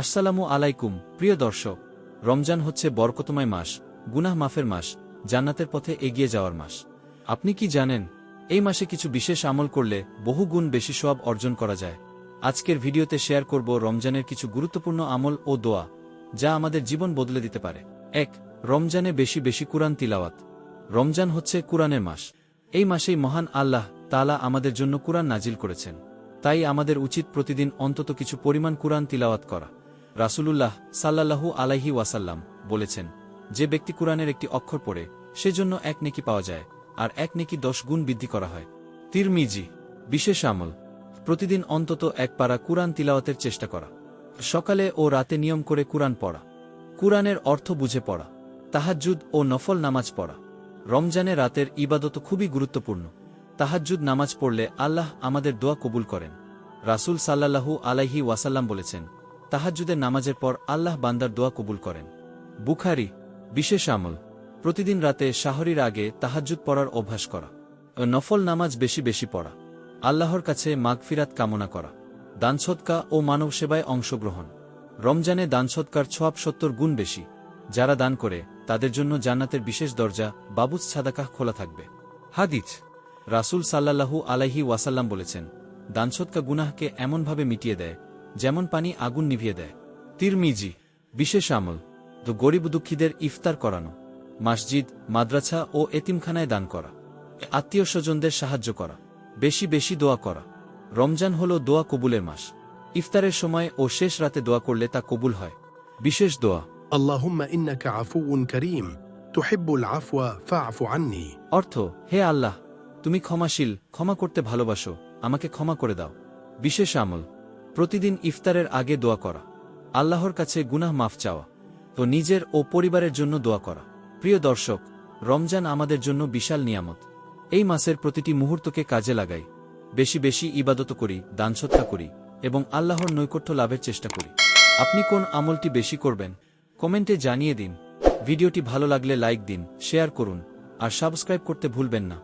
আসসালামু আলাইকুম প্রিয় দর্শক, রমজান হচ্ছে বরকতময় মাস, গুনাহ মাফের মাস, জান্নাতের পথে এগিয়ে যাওয়ার মাস। আপনি কি জানেন, এই মাসে কিছু বিশেষ আমল করলে বহু গুণ বেশি সওয়াব অর্জন করা যায়? আজকের ভিডিওতে শেয়ার করব রমজানের কিছু গুরুত্বপূর্ণ আমল ও দোয়া, যা আমাদের জীবন বদলে দিতে পারে। ১. রমজানে বেশি বেশি কুরআন তিলাওয়াত। রমজান হচ্ছে কুরআনের মাস। এই মাসেই মহান আল্লাহ তাআলা আমাদের জন্য কুরআন নাজিল করেছেন। তাই আমাদের উচিত প্রতিদিন অন্তত কিছু পরিমাণ কুরআন তিলাওয়াত করা। রাসূলুল্লাহ সাল্লাল্লাহু আলাইহি ওয়াসাল্লাম বলেছেন, যে ব্যক্তি কুরআনের একটি অক্ষর পড়ে, সেজন্য 1 নেকি পাওয়া যায়, আর 1 নেকি 10 গুণ বৃদ্ধি করা হয়। তিরমিজি। বিশেষ আমল: প্রতিদিন অন্তত 1 পারা কুরআন তিলাওয়াতের চেষ্টা করা। সকালে ও রাতে নিয়ম করে কুরআন পড়া। কুরআনের অর্থ বুঝে পড়া। তাহাজ্জুদ ও নফল নামাজ পড়া। রমজানে রাতের ইবাদত খুবই গুরুত্বপূর্ণ। তাহাজ্জুদ নামাজ পড়লে আল্লাহ আমাদের দোয়া কবুল করেন। রাসূল সাল্লাল্লাহু আলাইহি ওয়াসাল্লাম বলেছেন, তাহাজ্জুদের নামাজের পর আল্লাহ বান্দার দোয়া কবুল করেন। বুখারী। বিশেষ আমল: প্রতিদিন রাতে সাহরির আগে তাহাজ্জুদ পড়ার অভ্যাস করা। নফল নামাজ বেশি বেশি পড়া। আল্লাহর কাছে মাগফিরাত কামনা করা। দানসদকা ও মানব সেবায় অংশগ্রহণ। রমজানে দানসদকার সওয়াব 70 গুণ বেশি। যারা দান করে, তাদের জন্য জান্নাতের বিশেষ দরজা বাবুস সাদাকাহ খোলা থাকবে। হাদিস: রাসূল সাল্লাল্লাহু আলাইহি ওয়াসাল্লাম বলেছেন, দানসদকা গুনাহকে এমনভাবে মিটিয়ে দেয়, যেমন পানি আগুন নিভিয়ে দেয়। তিরমিজি। বিশেষ আমল: গরিব দুঃখীদের ইফতার করানো। মসজিদ, মাদ্রাসা ও এতিমখানায় দান করা। আত্মীয় স্বজনদের সাহায্য করা। বেশি বেশি দোয়া করা। রমজান হল দোয়া কবুলের মাস। ইফতারের সময় ও শেষ রাতে দোয়া করলে তা কবুল হয়। বিশেষ দোয়া: আল্লাহুম্মা ইন্নাকা আফুউন কারীম তুহিব্বুল আফওয়া ফা'ফু আন্নী। অর্থ: হে আল্লাহ, তুমি ক্ষমাশীল, ক্ষমা করতে ভালোবাসো, আমাকে ক্ষমা করে দাও। বিশেষ আমল: প্রতিদিন ইফতারের আগে দোয়া করা। আল্লাহর কাছে গুনাহ মাফ চাওয়া। তো নিজের ও পরিবারের জন্য দোয়া করা। প্রিয় দর্শক, রমজান আমাদের জন্য বিশাল নিয়ামত। এই মাসের প্রতিটি মুহূর্তকে কাজে লাগাই। বেশি বেশি ইবাদত করি, দানসদকা করি এবং আল্লাহর নৈকট্য লাভের চেষ্টা করি। আপনি কোন আমলটি বেশি করবেন? কমেন্টে জানিয়ে দিন। ভিডিওটি ভালো লাগলে লাইক দিন, শেয়ার করুন আর সাবস্ক্রাইব করতে ভুলবেন না।